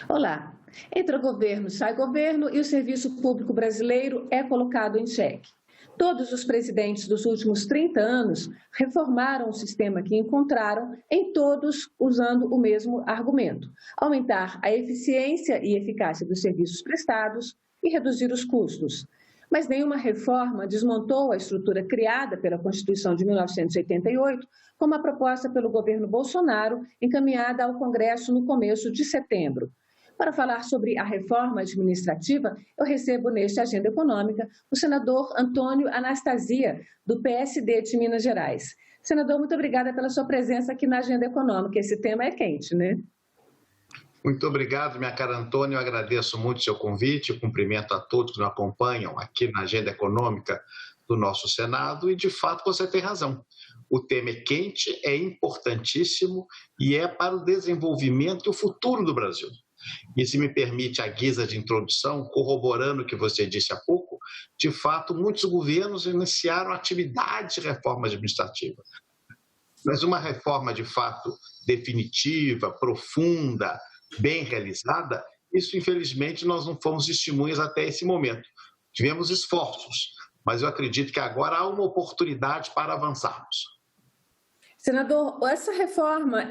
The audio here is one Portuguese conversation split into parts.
Olá. Entra governo, sai governo e o serviço público brasileiro é colocado em xeque. Todos os presidentes dos últimos 30 anos reformaram o sistema que encontraram, em todos usando o mesmo argumento: aumentar a eficiência e eficácia dos serviços prestados e reduzir os custos. Mas nenhuma reforma desmontou a estrutura criada pela Constituição de 1988, como a proposta pelo governo Bolsonaro, encaminhada ao Congresso no começo de setembro. Para falar sobre a reforma administrativa, eu recebo neste Agenda Econômica o senador Antônio Anastasia, do PSD de Minas Gerais. Senador, muito obrigada pela sua presença aqui na Agenda Econômica. Esse tema é quente, né? Muito obrigado, minha cara Antônia. Eu agradeço muito o seu convite, cumprimento a todos que nos acompanham aqui na Agenda Econômica do nosso Senado e, de fato, você tem razão. O tema é quente, é importantíssimo e é para o desenvolvimento e o futuro do Brasil. E se me permite a guisa de introdução, corroborando o que você disse há pouco, de fato, muitos governos iniciaram atividades de reforma administrativa. Mas uma reforma, de fato, definitiva, profunda, bem realizada, isso, infelizmente, nós não fomos testemunhas até esse momento. Tivemos esforços, mas eu acredito que agora há uma oportunidade para avançarmos. Senador, essa reforma,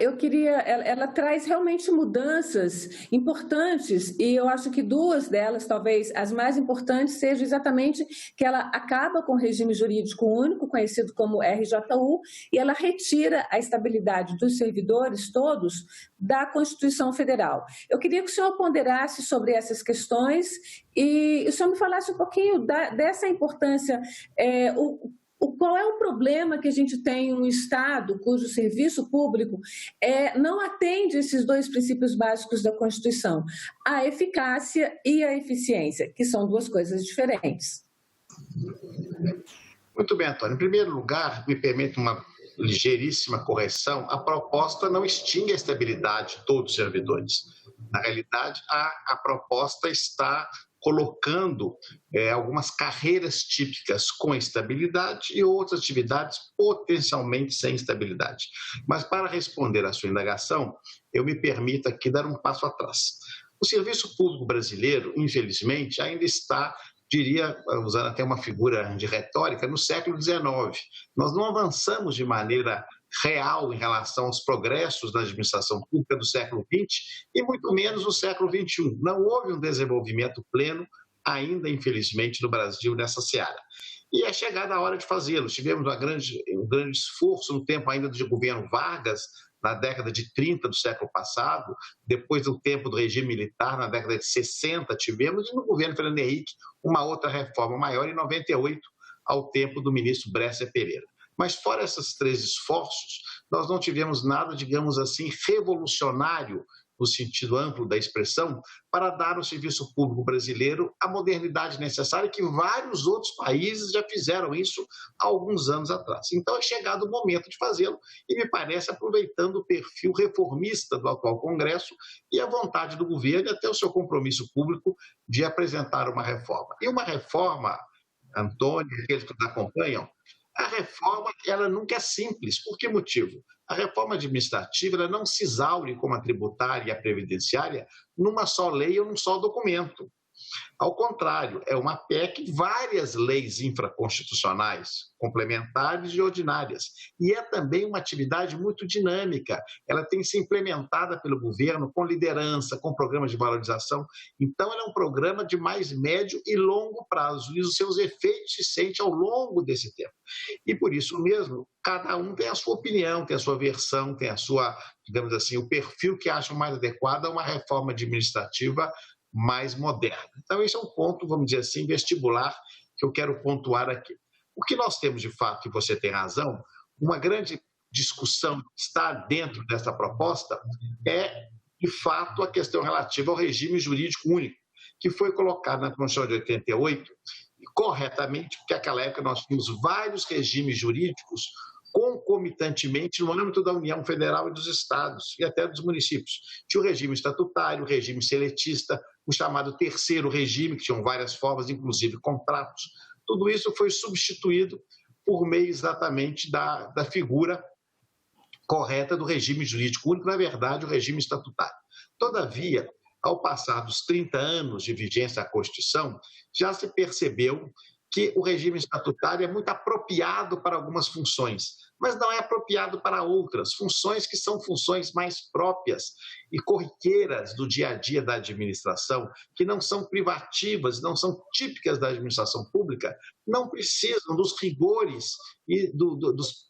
ela traz realmente mudanças importantes e eu acho que duas delas, talvez as mais importantes, sejam exatamente que ela acaba com o regime jurídico único, conhecido como RJU, e ela retira a estabilidade dos servidores todos da Constituição Federal. Eu queria que o senhor ponderasse sobre essas questões e o senhor me falasse um pouquinho dessa importância, qual é o problema que a gente tem em um Estado cujo serviço público não atende esses dois princípios básicos da Constituição, a eficácia e a eficiência, que são duas coisas diferentes? Muito bem, Antônio. Em primeiro lugar, me permite uma ligeiríssima correção. A proposta não extingue a estabilidade de todos os servidores. Na realidade, a proposta está colocando algumas carreiras típicas com estabilidade e outras atividades potencialmente sem estabilidade. Mas para responder à sua indagação, eu me permito aqui dar um passo atrás. O serviço público brasileiro, infelizmente, ainda está, diria, usando até uma figura de retórica, no século XIX. Nós não avançamos de maneira real em relação aos progressos da administração pública do século XX e muito menos no século XXI. Não houve um desenvolvimento pleno ainda, infelizmente, no Brasil nessa seara. E é chegada a hora de fazê-lo. Tivemos um grande esforço no tempo ainda do governo Vargas, na década de 30 do século passado, depois do tempo do regime militar, na década de 60, tivemos, e no governo Fernando Henrique, uma outra reforma maior em 98, ao tempo do ministro Bresser Pereira. Mas fora esses três esforços, nós não tivemos nada, digamos assim, revolucionário, no sentido amplo da expressão, para dar ao serviço público brasileiro a modernidade necessária, que vários outros países já fizeram isso há alguns anos atrás. Então é chegado o momento de fazê-lo e me parece aproveitando o perfil reformista do atual Congresso e a vontade do governo e até o seu compromisso público de apresentar uma reforma. E uma reforma, Antônio e aqueles que nos acompanham, a reforma ela nunca é simples. Por que motivo? A reforma administrativa ela não se exaure como a tributária e a previdenciária numa só lei ou num só documento. Ao contrário, é uma PEC, várias leis infraconstitucionais, complementares e ordinárias. E é também uma atividade muito dinâmica. Ela tem que ser implementada pelo governo com liderança, com programas de valorização. Então, ela é um programa de mais médio e longo prazo. E os seus efeitos se sentem ao longo desse tempo. E por isso mesmo, cada um tem a sua opinião, tem a sua versão, tem a sua, digamos assim, o perfil que acham mais adequado a uma reforma administrativa mais moderna. Então, esse é um ponto, vamos dizer assim, vestibular que eu quero pontuar aqui. O que nós temos, de fato, e você tem razão, uma grande discussão que está dentro dessa proposta é, de fato, a questão relativa ao regime jurídico único, que foi colocado na Constituição de 88, corretamente, porque naquela época nós tínhamos vários regimes jurídicos concomitantemente no âmbito da União Federal e dos estados e até dos municípios. Tinha o regime estatutário, o regime seletista, o chamado terceiro regime, que tinham várias formas, inclusive contratos. Tudo isso foi substituído por meio exatamente da figura correta do regime jurídico único, na verdade, o regime estatutário. Todavia, ao passar dos 30 anos de vigência da Constituição, já se percebeu que o regime estatutário é muito apropriado para algumas funções, mas não é apropriado para outras, funções que são funções mais próprias e corriqueiras do dia a dia da administração, que não são privativas, não são típicas da administração pública, não precisam dos rigores e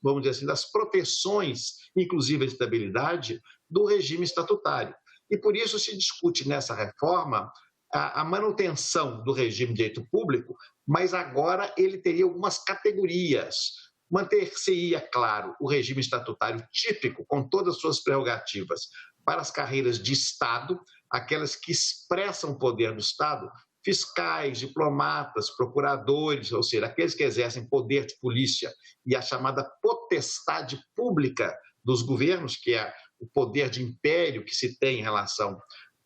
vamos dizer assim, das proteções, inclusive a estabilidade, do regime estatutário. E por isso se discute nessa reforma a manutenção do regime de direito público, mas agora ele teria algumas categorias. Manter-se-ia, claro, o regime estatutário típico, com todas as suas prerrogativas, para as carreiras de Estado, aquelas que expressam o poder do Estado, fiscais, diplomatas, procuradores, ou seja, aqueles que exercem poder de polícia e a chamada potestade pública dos governos, que é o poder de império que se tem em relação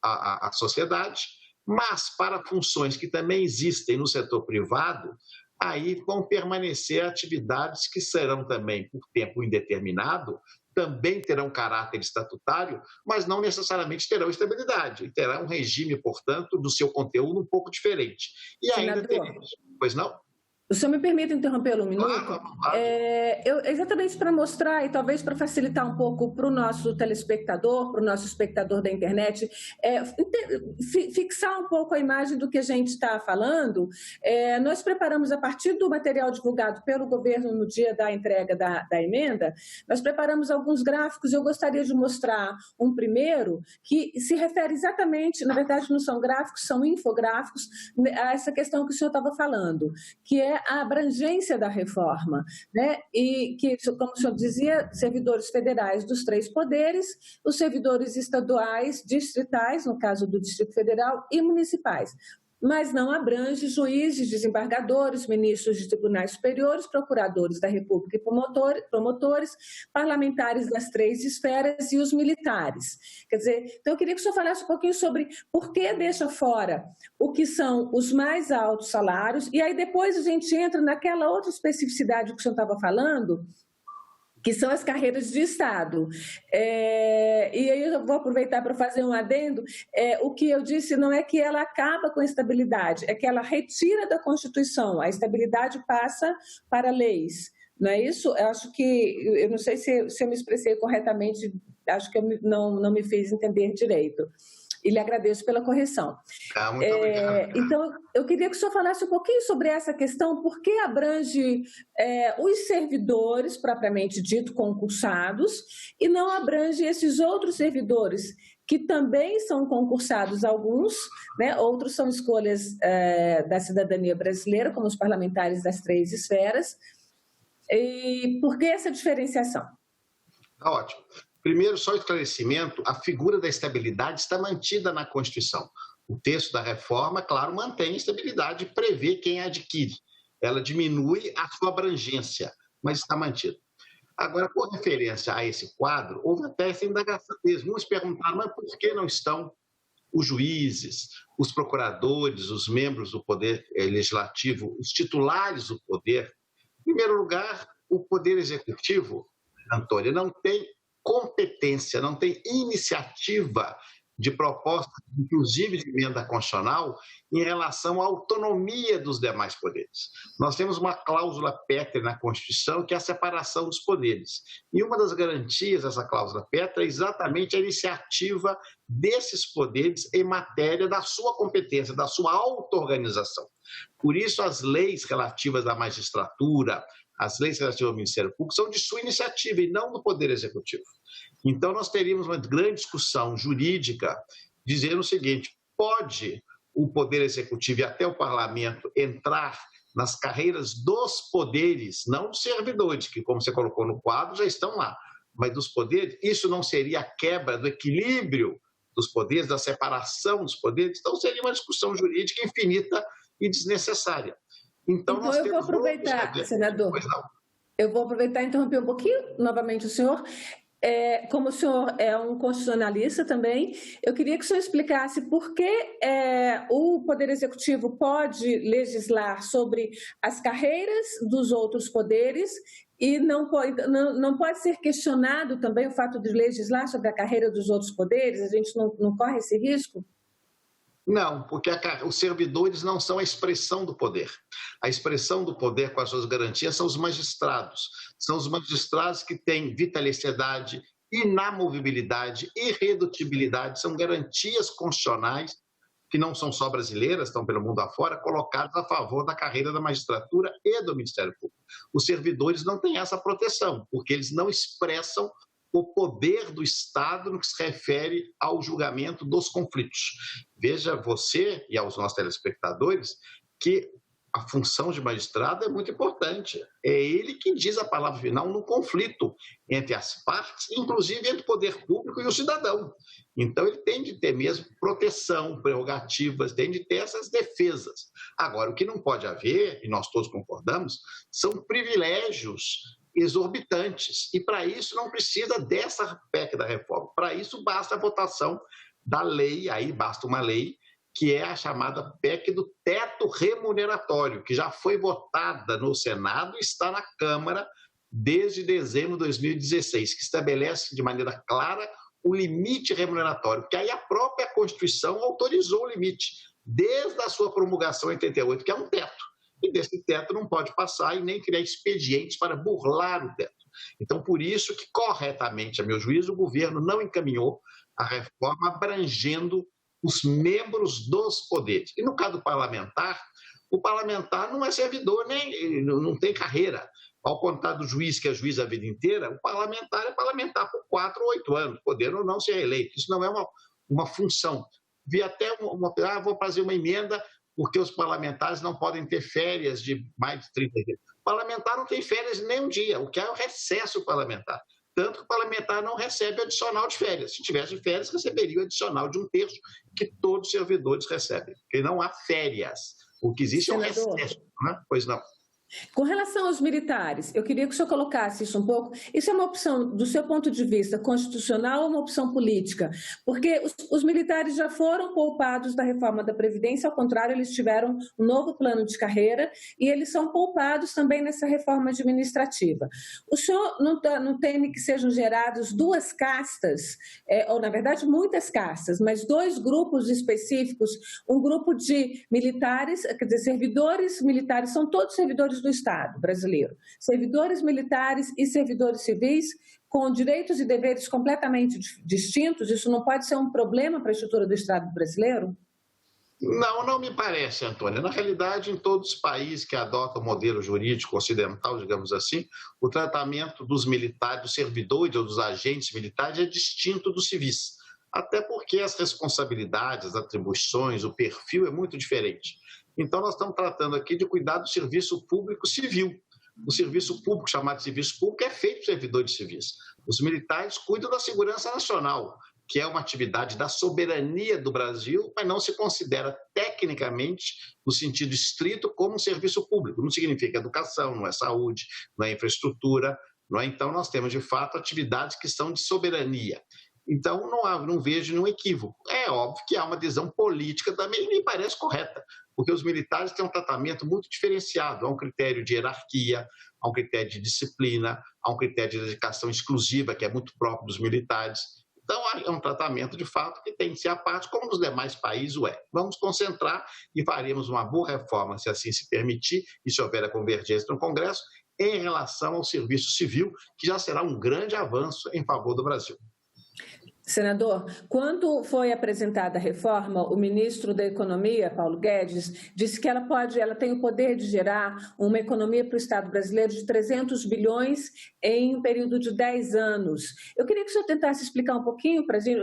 à sociedade, mas para funções que também existem no setor privado, aí vão permanecer atividades que serão também por tempo indeterminado, também terão caráter estatutário, mas não necessariamente terão estabilidade, e terá um regime, portanto, do seu conteúdo um pouco diferente. E ainda teremos, pois não? O senhor me permite interrompê-lo um minuto? Claro. Exatamente para mostrar e talvez para facilitar um pouco para o nosso telespectador, para o nosso espectador da internet, fixar um pouco a imagem do que a gente está falando. Nós preparamos, a partir do material divulgado pelo governo no dia da entrega da emenda, nós preparamos alguns gráficos. Eu gostaria de mostrar um primeiro que se refere exatamente, na verdade não são gráficos, são infográficos, a essa questão que o senhor estava falando, que é a abrangência da reforma, né? E que, como o senhor dizia, servidores federais dos 3 poderes, os servidores estaduais, distritais, no caso do Distrito Federal, e municipais. Mas não abrange juízes, desembargadores, ministros de tribunais superiores, procuradores da República e promotores, parlamentares das 3 esferas e os militares. Quer dizer, então eu queria que o senhor falasse um pouquinho sobre por que deixa fora o que são os mais altos salários, e aí depois a gente entra naquela outra especificidade que o senhor estava falando, que são as carreiras de Estado. E aí eu vou aproveitar para fazer um adendo. O que eu disse não é que ela acaba com a estabilidade, é que ela retira da Constituição. A estabilidade passa para leis. Não é isso? Eu acho que, eu não sei se eu me expressei corretamente, acho que eu não me fiz entender direito. E lhe agradeço pela correção. Muito obrigado. Então, eu queria que o senhor falasse um pouquinho sobre essa questão, por que abrange os servidores, propriamente dito, concursados, e não abrange esses outros servidores, que também são concursados alguns, né? Outros são escolhas da cidadania brasileira, como os parlamentares das 3 esferas. E por que essa diferenciação? Ótimo. Primeiro, só esclarecimento, a figura da estabilidade está mantida na Constituição. O texto da reforma, claro, mantém a estabilidade e prevê quem a adquire. Ela diminui a sua abrangência, mas está mantida. Agora, com referência a esse quadro, houve até essa indagação mesmo. Uns perguntaram, mas por que não estão os juízes, os procuradores, os membros do Poder Legislativo, os titulares do poder? Em primeiro lugar, o Poder Executivo, Antônia, não tem competência, não tem iniciativa de proposta, inclusive de emenda constitucional, em relação à autonomia dos demais poderes. Nós temos uma cláusula pétrea na Constituição, que é a separação dos poderes. E uma das garantias dessa cláusula pétrea é exatamente a iniciativa desses poderes em matéria da sua competência, da sua auto-organização. Por isso, as leis relativas à magistratura, as leis relativas ao Ministério Público são de sua iniciativa e não do Poder Executivo. Então, nós teríamos uma grande discussão jurídica dizendo o seguinte: pode o Poder Executivo e até o Parlamento entrar nas carreiras dos poderes, não dos servidores, que, como você colocou no quadro, já estão lá, mas dos poderes? Isso não seria a quebra do equilíbrio dos poderes, da separação dos poderes? Então, seria uma discussão jurídica infinita e desnecessária. Então eu vou aproveitar, senador, eu vou aproveitar e interromper um pouquinho novamente o senhor. Como o senhor é um constitucionalista também, eu queria que o senhor explicasse por que o Poder Executivo pode legislar sobre as carreiras dos outros poderes e não pode ser questionado também o fato de legislar sobre a carreira dos outros poderes? A gente não corre esse risco? Não, porque os servidores não são a expressão do poder. A expressão do poder com as suas garantias são os magistrados. São os magistrados que têm vitaliciedade, inamovibilidade, irredutibilidade, são garantias constitucionais que não são só brasileiras, estão pelo mundo afora, colocadas a favor da carreira da magistratura e do Ministério Público. Os servidores não têm essa proteção, porque eles não expressam o poder do Estado no que se refere ao julgamento dos conflitos. Veja você e aos nossos telespectadores que a função de magistrado é muito importante. É ele que diz a palavra final no conflito entre as partes, inclusive entre o poder público e o cidadão. Então, ele tem de ter mesmo proteção, prerrogativas, tem de ter essas defesas. Agora, o que não pode haver, e nós todos concordamos, são privilégios exorbitantes. E, para isso, não precisa dessa PEC da reforma. Para isso, basta a votação da lei, aí basta uma lei, que é a chamada PEC do teto remuneratório, que já foi votada no Senado e está na Câmara desde dezembro de 2016, que estabelece de maneira clara o limite remuneratório, que aí a própria Constituição autorizou o limite, desde a sua promulgação em 88, que é um teto. E desse teto não pode passar e nem criar expedientes para burlar o teto. Então, por isso que, corretamente, a meu juízo, o governo não encaminhou a reforma abrangendo os membros dos poderes. E no caso do parlamentar, o parlamentar não é servidor, nem não tem carreira. Ao contrário do juiz, que é juiz a vida inteira, o parlamentar é parlamentar por 4 ou 8 anos, podendo ou não ser eleito. Isso não é uma função. Vi até vou fazer uma emenda porque os parlamentares não podem ter férias de mais de 30 dias. O parlamentar não tem férias nem um dia, o que é o recesso parlamentar. Tanto que o parlamentar não recebe adicional de férias. Se tivesse férias, receberia o adicional de 1/3 que todos os servidores recebem, porque não há férias. O que existe é um recesso, né? Pois não. Com relação aos militares, eu queria que o senhor colocasse isso um pouco. Isso é uma opção, do seu ponto de vista, constitucional ou uma opção política? Porque os militares já foram poupados da reforma da Previdência, ao contrário, eles tiveram um novo plano de carreira e eles são poupados também nessa reforma administrativa. O senhor não teme que sejam geradas 2 castas, ou na verdade muitas castas, mas 2 grupos específicos, um grupo de militares, quer dizer, servidores militares, são todos servidores do Estado brasileiro, servidores militares e servidores civis com direitos e deveres completamente distintos. Isso não pode ser um problema para a estrutura do Estado brasileiro? Não, não me parece, Antônia. Na realidade, em todos os países que adotam o modelo jurídico ocidental, digamos assim, o tratamento dos militares, dos servidores ou dos agentes militares é distinto dos civis. Até porque as responsabilidades, as atribuições, o perfil é muito diferente. Então, nós estamos tratando aqui de cuidar do serviço público civil. O serviço público, chamado de serviço público, é feito por servidores civis. Os militares cuidam da segurança nacional, que é uma atividade da soberania do Brasil, mas não se considera tecnicamente, no sentido estrito, como um serviço público. Não significa educação, não é saúde, não é infraestrutura. Não é? Então, nós temos, de fato, atividades que são de soberania. Então, não vejo nenhum equívoco. É óbvio que há uma decisão política também, e me parece correta, porque os militares têm um tratamento muito diferenciado. Há um critério de hierarquia, há um critério de disciplina, há um critério de dedicação exclusiva, que é muito próprio dos militares. Então, é um tratamento, de fato, que tem que ser à parte, como nos demais países o é. Vamos concentrar e faremos uma boa reforma, se assim se permitir, e se houver a convergência no Congresso, em relação ao serviço civil, que já será um grande avanço em favor do Brasil. Senador, quando foi apresentada a reforma, o ministro da Economia, Paulo Guedes, disse que ela tem o poder de gerar uma economia para o Estado brasileiro de 300 bilhões em um período de 10 anos. Eu queria que o senhor tentasse explicar um pouquinho para a gente.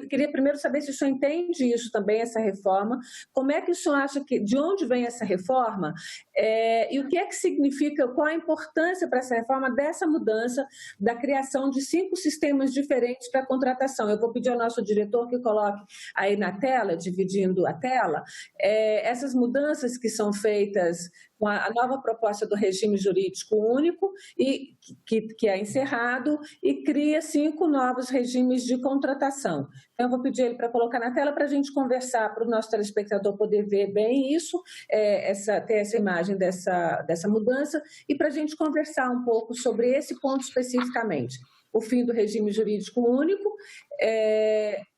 Queria primeiro saber se o senhor entende isso também, essa reforma. Como é que o senhor acha de onde vem essa reforma? E o que é que significa, qual a importância para essa reforma dessa mudança da criação de 5 sistemas diferentes para a contratação? Eu vou pedir ao nosso diretor que coloque aí na tela, dividindo a tela, essas mudanças que são feitas com a nova proposta do regime jurídico único, e que é encerrado, e cria 5 novos regimes de contratação. Então, eu vou pedir ele para colocar na tela para a gente conversar, para o nosso telespectador poder ver bem isso, ter essa imagem dessa mudança, e para a gente conversar um pouco sobre esse ponto especificamente. o fim do regime jurídico único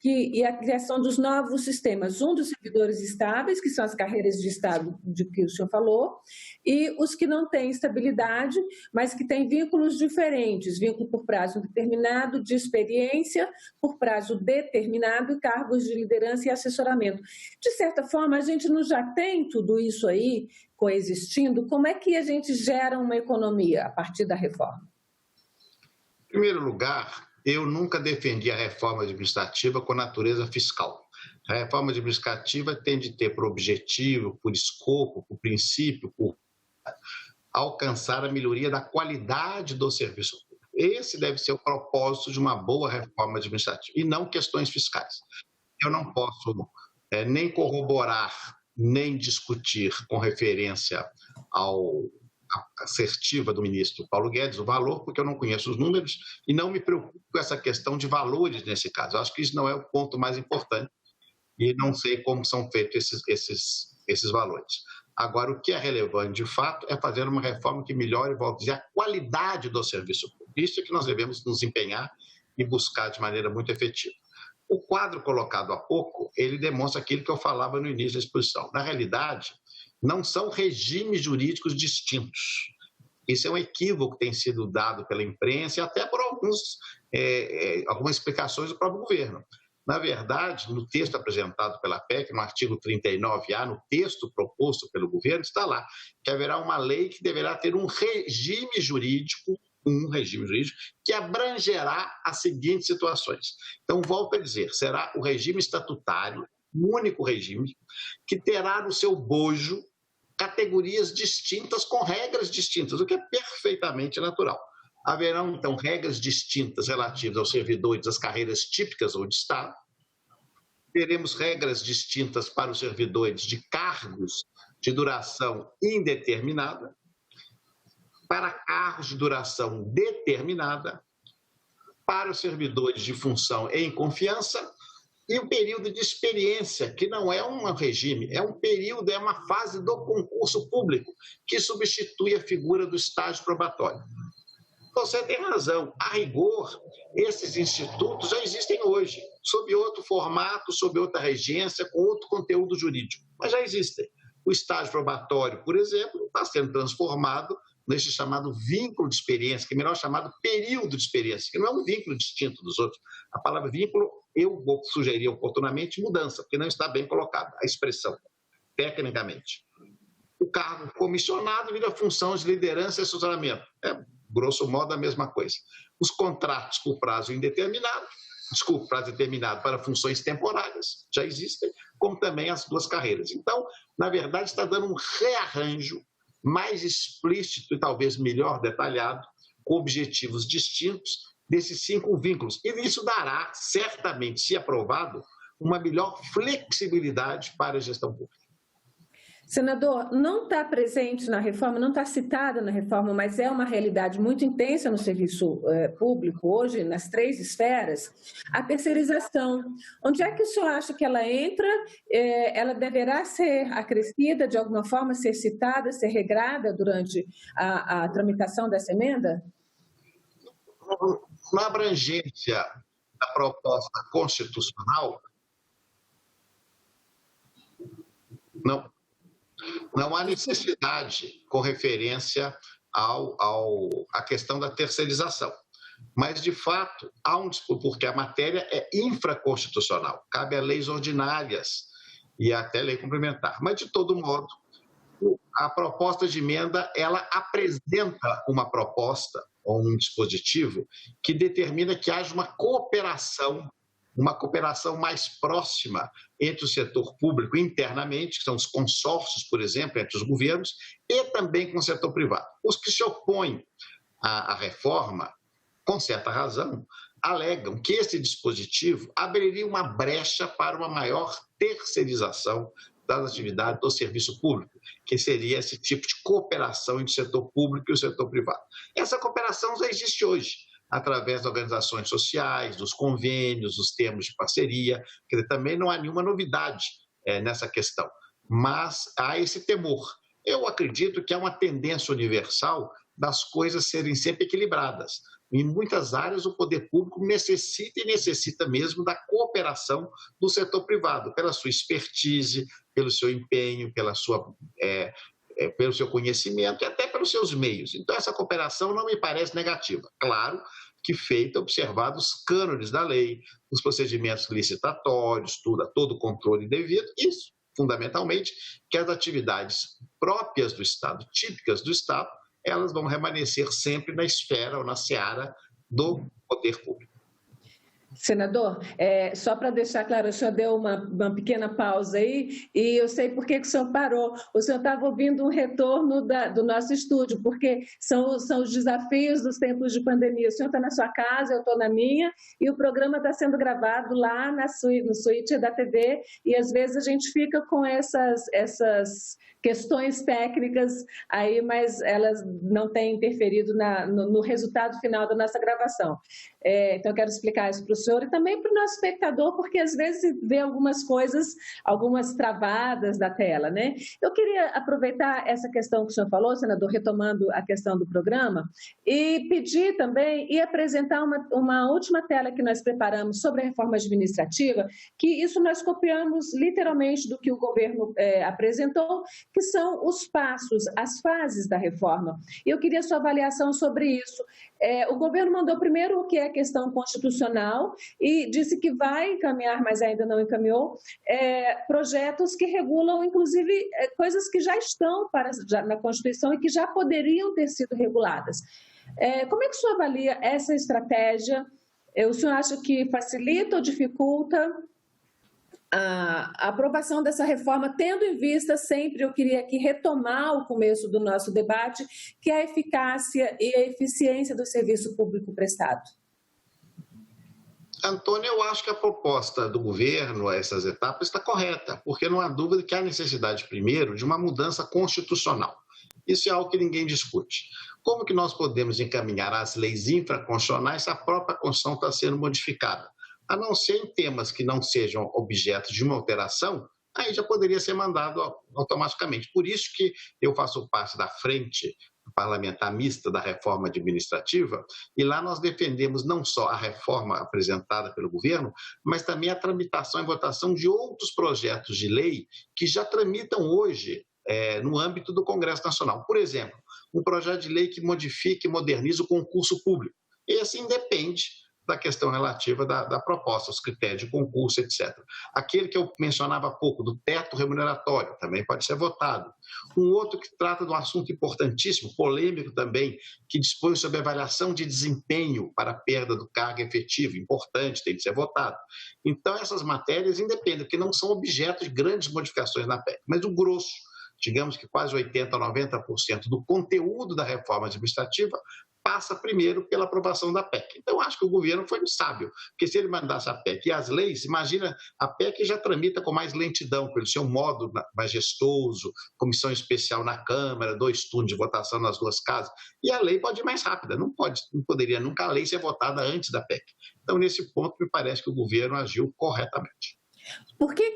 e a criação dos novos sistemas, um dos servidores estáveis, que são as carreiras de Estado de que o senhor falou, e os que não têm estabilidade, mas que têm vínculos diferentes, vínculo por prazo determinado, de experiência, por prazo determinado e cargos de liderança e assessoramento. De certa forma, a gente não já tem tudo isso aí coexistindo? Como é que a gente gera uma economia a partir da reforma? Em primeiro lugar, eu nunca defendi a reforma administrativa com natureza fiscal. A reforma administrativa tem de ter por objetivo, por escopo, por princípio, por alcançar a melhoria da qualidade do serviço público. Esse deve ser o propósito de uma boa reforma administrativa, e não questões fiscais. Eu não posso nem corroborar, nem discutir com referência à assertiva do ministro Paulo Guedes o valor, porque eu não conheço os números e não me preocupo com essa questão de valores nesse caso. Eu acho que isso não é o ponto mais importante e não sei como são feitos esses valores. Agora, o que é relevante, de fato, é fazer uma reforma que melhore, vou dizer, a qualidade do serviço público. Isso é que nós devemos nos empenhar e buscar de maneira muito efetiva. O quadro colocado há pouco, ele demonstra aquilo que eu falava no início da exposição. Na realidade, não são regimes jurídicos distintos. Isso é um equívoco que tem sido dado pela imprensa e até por algumas explicações do próprio governo. Na verdade, no texto apresentado pela PEC, no artigo 39A, no texto proposto pelo governo, está lá que haverá uma lei que deverá ter um regime jurídico que abrangerá as seguintes situações. Então, volto a dizer, será o regime estatutário, o único regime, que terá no seu bojo categorias distintas com regras distintas, o que é perfeitamente natural. Haverão, então, regras distintas relativas aos servidores das carreiras típicas ou de Estado. Teremos regras distintas para os servidores de cargos de duração indeterminada, para cargos de duração determinada, para os servidores de função em confiança e o período de experiência, que não é um regime, é um período, é uma fase do concurso público, que substitui a figura do estágio probatório. Você tem razão, a rigor, esses institutos já existem hoje, sob outro formato, sob outra regência, com outro conteúdo jurídico, mas já existem. O estágio probatório, por exemplo, está sendo transformado nesse chamado vínculo de experiência, que é melhor chamado período de experiência, que não é um vínculo distinto dos outros. A palavra vínculo, eu vou sugerir oportunamente mudança, porque não está bem colocada a expressão, tecnicamente. O cargo comissionado vira função de liderança e assessoramento. É, grosso modo, a mesma coisa. Os contratos por prazo indeterminado, prazo determinado para funções temporárias, já existem, como também as duas carreiras. Então, na verdade, está dando um rearranjo mais explícito e talvez melhor detalhado, com objetivos distintos desses 5 vínculos. E isso dará, certamente, se aprovado, uma melhor flexibilidade para a gestão pública. Senador, não está presente na reforma, não está citada na reforma, mas é uma realidade muito intensa no serviço público hoje, nas 3 esferas, a terceirização. Onde é que o senhor acha que ela entra? Ela deverá ser acrescida, de alguma forma, ser citada, ser regrada durante a tramitação dessa emenda? Na abrangência da proposta constitucional, não há necessidade com referência à questão da terceirização. Mas, de fato, há porque a matéria é infraconstitucional, cabe a leis ordinárias e até lei complementar. Mas, de todo modo, a proposta de emenda, ela apresenta uma proposta ou um dispositivo que determina que haja uma cooperação mais próxima entre o setor público internamente, que são os consórcios, por exemplo, entre os governos, e também com o setor privado. Os que se opõem à reforma, com certa razão, alegam que esse dispositivo abriria uma brecha para uma maior terceirização das atividades do serviço público, que seria esse tipo de cooperação entre o setor público e o setor privado. Essa cooperação já existe hoje, através das organizações sociais, dos convênios, dos termos de parceria, quer dizer, também não há nenhuma novidade nessa questão, mas há esse temor. Eu acredito que há uma tendência universal das coisas serem sempre equilibradas. Em muitas áreas, o poder público necessita mesmo da cooperação do setor privado, pela sua expertise, pelo seu empenho, pelo seu conhecimento e até pelos seus meios. Então, essa cooperação não me parece negativa. Claro que feita observado os cânones da lei, os procedimentos licitatórios, todo o controle devido, isso, fundamentalmente, que as atividades próprias do Estado, típicas do Estado, elas vão permanecer sempre na esfera ou na seara do poder público. Senador, só para deixar claro, o senhor deu uma pequena pausa aí e eu sei por que o senhor parou. O senhor estava ouvindo um retorno do nosso estúdio, porque são os desafios dos tempos de pandemia. O senhor está na sua casa, eu estou na minha, e o programa está sendo gravado lá no suíte da TV, e às vezes a gente fica com essas questões técnicas aí, mas elas não têm interferido no resultado final da nossa gravação. Então, eu quero explicar isso para o senhor e também para o nosso espectador, porque às vezes vê algumas coisas, algumas travadas da tela, né? Eu queria aproveitar essa questão que o senhor falou, senador, retomando a questão do programa, e pedir também e apresentar uma última tela que nós preparamos sobre a reforma administrativa, que isso nós copiamos literalmente do que o governo apresentou, que são os passos, as fases da reforma. E eu queria sua avaliação sobre isso. O governo mandou primeiro o que é a questão constitucional e disse que vai encaminhar, mas ainda não encaminhou, projetos que regulam, inclusive, coisas que já estão na Constituição e que já poderiam ter sido reguladas. Como é que o senhor avalia essa estratégia? O senhor acha que facilita ou dificulta a aprovação dessa reforma, tendo em vista sempre, eu queria aqui retomar o começo do nosso debate, que é a eficácia e a eficiência do serviço público prestado? Antônio, eu acho que a proposta do governo a essas etapas está correta, porque não há dúvida que há necessidade, primeiro, de uma mudança constitucional. Isso é algo que ninguém discute. Como que nós podemos encaminhar as leis infraconstitucionais se a própria Constituição está sendo modificada? A não ser em temas que não sejam objeto de uma alteração, aí já poderia ser mandado automaticamente. Por isso que eu faço parte da frente parlamentar mista da reforma administrativa, e lá nós defendemos não só a reforma apresentada pelo governo, mas também a tramitação e votação de outros projetos de lei que já tramitam hoje no âmbito do Congresso Nacional. Por exemplo, um projeto de lei que modifique e modernize o concurso público. Esse independe da questão relativa da proposta, os critérios de concurso, etc. Aquele que eu mencionava há pouco, do teto remuneratório, também pode ser votado. Um outro que trata de um assunto importantíssimo, polêmico também, que dispõe sobre avaliação de desempenho para a perda do cargo efetivo, importante, tem de ser votado. Então, essas matérias independem, porque não são objeto de grandes modificações na PEC, mas o grosso, digamos que quase 80% a 90% do conteúdo da reforma administrativa passa primeiro pela aprovação da PEC. Então, acho que o governo foi sábio, porque se ele mandasse a PEC e as leis, imagina, a PEC já tramita com mais lentidão, pelo seu modo majestoso, comissão especial na Câmara, 2 turnos de votação nas 2 casas, e a lei pode ir mais rápida, não poderia nunca a lei ser votada antes da PEC. Então, nesse ponto, me parece que o governo agiu corretamente. Por que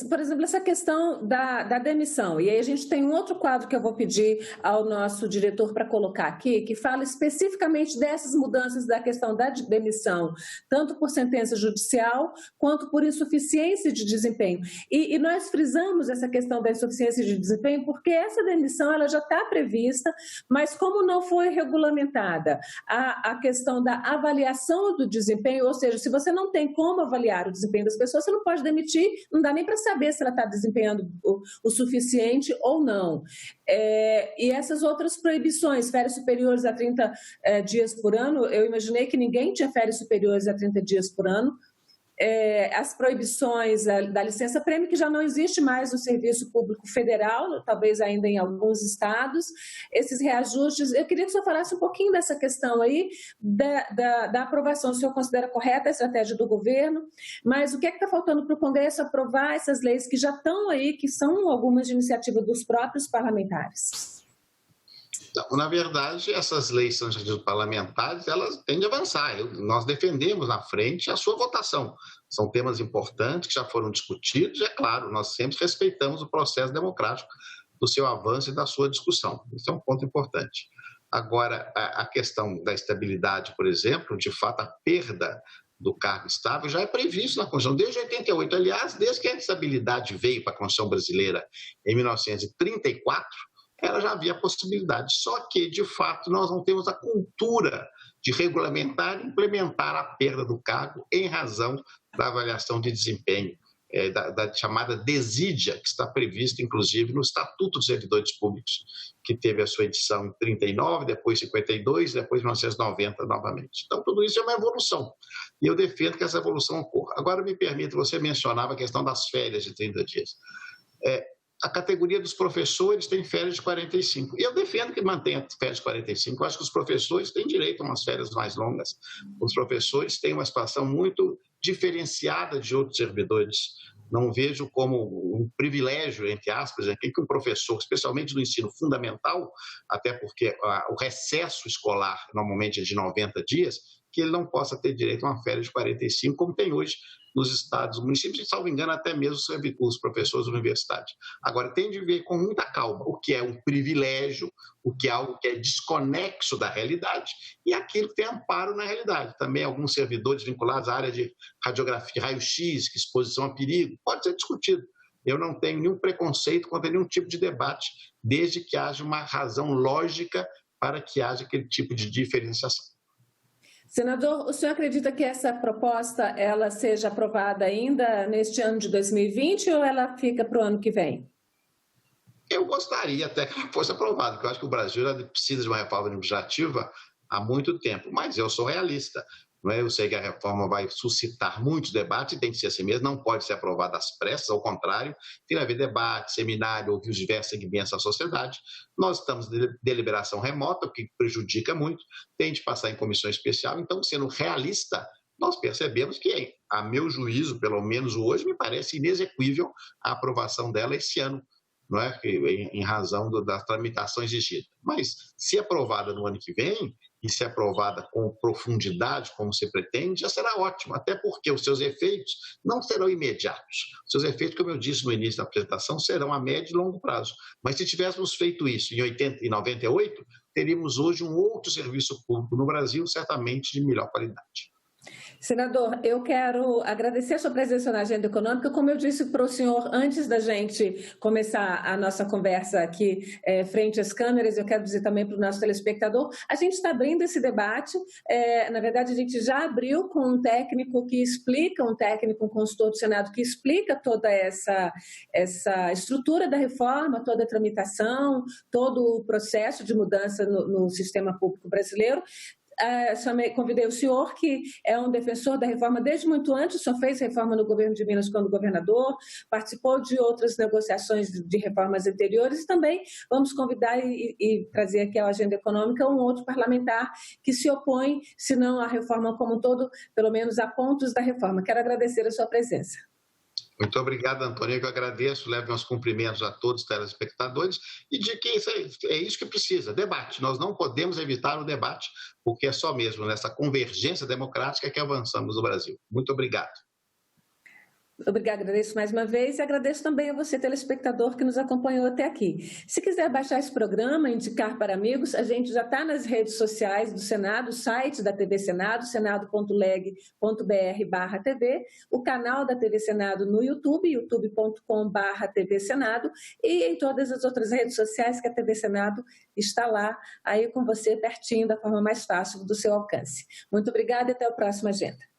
por exemplo, essa questão da demissão, e aí a gente tem um outro quadro que eu vou pedir ao nosso diretor para colocar aqui, que fala especificamente dessas mudanças da questão da demissão, tanto por sentença judicial, quanto por insuficiência de desempenho. E nós frisamos essa questão da insuficiência de desempenho porque essa demissão ela já está prevista, mas como não foi regulamentada a questão da avaliação do desempenho, ou seja, se você não tem como avaliar o desempenho das pessoas, você não pode demitir, não dá nem para saber se ela está desempenhando o suficiente ou não. E essas outras proibições, férias superiores a 30 dias por ano, eu imaginei que ninguém tinha férias superiores a 30 dias por ano. As proibições da licença-prêmio, que já não existe mais no serviço público federal, talvez ainda em alguns estados, esses reajustes. Eu queria que o senhor falasse um pouquinho dessa questão aí, da aprovação. O senhor considera correta a estratégia do governo, mas o que é que está faltando para o Congresso aprovar essas leis que já estão aí, que são algumas iniciativas dos próprios parlamentares? Não, na verdade, essas leis são parlamentares, elas têm de avançar. Nós defendemos na frente a sua votação. São temas importantes que já foram discutidos e, é claro, nós sempre respeitamos o processo democrático do seu avanço e da sua discussão. Isso é um ponto importante. Agora, a questão da estabilidade, por exemplo, de fato, a perda do cargo estável já é previsto na Constituição desde 88. Aliás, desde que a estabilidade veio para a Constituição brasileira em 1934, ela já havia possibilidade. Só que, de fato, nós não temos a cultura de regulamentar e implementar a perda do cargo em razão da avaliação de desempenho, da chamada desídia, que está prevista, inclusive, no Estatuto dos Servidores Públicos, que teve a sua edição em 39, depois 52, depois 1990 novamente. Então, tudo isso é uma evolução, e eu defendo que essa evolução ocorra. Agora, me permita, você mencionava a questão das férias de 30 dias. A categoria dos professores tem férias de 45. E eu defendo que mantenha férias de 45. Eu acho que os professores têm direito a umas férias mais longas. Os professores têm uma situação muito diferenciada de outros servidores. Não vejo como um privilégio, entre aspas, que um professor, especialmente no ensino fundamental, até porque o recesso escolar normalmente é de 90 dias, que ele não possa ter direito a uma férias de 45, como tem hoje nos estados, municípios, e, salvo engano, até mesmo os professores da universidade. Agora, tem de ver com muita calma o que é um privilégio, o que é algo que é desconexo da realidade e aquilo que tem amparo na realidade. Também alguns servidores vinculados à área de radiografia, raio-x, exposição a perigo, pode ser discutido. Eu não tenho nenhum preconceito contra nenhum tipo de debate, desde que haja uma razão lógica para que haja aquele tipo de diferenciação. Senador, o senhor acredita que essa proposta ela seja aprovada ainda neste ano de 2020 ou ela fica para o ano que vem? Eu gostaria até que ela fosse aprovada, porque eu acho que o Brasil já precisa de uma reforma administrativa há muito tempo, mas eu sou realista. Não é? Eu sei que a reforma vai suscitar muitos debates, e tem que ser assim mesmo, não pode ser aprovada às pressas, ao contrário, tem que haver debate, seminário, ouvir os diversos segmentos da sociedade. Nós estamos em deliberação remota, o que prejudica muito, tem de passar em comissão especial. Então, sendo realista, nós percebemos que, a meu juízo, pelo menos hoje, me parece inexequível a aprovação dela esse ano, não é? Em razão da tramitação exigida. Mas, se aprovada no ano que vem, e se aprovada com profundidade, como se pretende, já será ótimo, até porque os seus efeitos não serão imediatos. Os seus efeitos, como eu disse no início da apresentação, serão a médio e longo prazo. Mas se tivéssemos feito isso em 80 e 98, teríamos hoje um outro serviço público no Brasil, certamente de melhor qualidade. Senador, eu quero agradecer a sua presença na Agenda Econômica. Como eu disse para o senhor antes da gente começar a nossa conversa aqui frente às câmeras, eu quero dizer também para o nosso telespectador, a gente está abrindo esse debate, na verdade a gente já abriu com um técnico que explica, um técnico, um consultor do Senado que explica toda essa estrutura da reforma, toda a tramitação, todo o processo de mudança no sistema público brasileiro. Convidei o senhor, que é um defensor da reforma desde muito antes, o senhor fez reforma no governo de Minas quando governador, participou de outras negociações de reformas anteriores, e também vamos convidar e trazer aqui à Agenda Econômica um outro parlamentar que se opõe, se não à reforma como um todo, pelo menos a pontos da reforma. Quero agradecer a sua presença. Muito obrigado, Antônio, eu agradeço, levo meus cumprimentos a todos os telespectadores e de que é isso que precisa, debate. Nós não podemos evitar o debate, porque é só mesmo nessa convergência democrática que avançamos no Brasil. Muito obrigado. Obrigada, agradeço mais uma vez e agradeço também a você, telespectador, que nos acompanhou até aqui. Se quiser baixar esse programa, indicar para amigos, a gente já está nas redes sociais do Senado, o site da TV Senado, senado.leg.br/TV, o canal da TV Senado no YouTube, youtube.com/TV Senado, e em todas as outras redes sociais que a TV Senado está lá, aí com você, pertinho, da forma mais fácil do seu alcance. Muito obrigada e até a próxima agenda.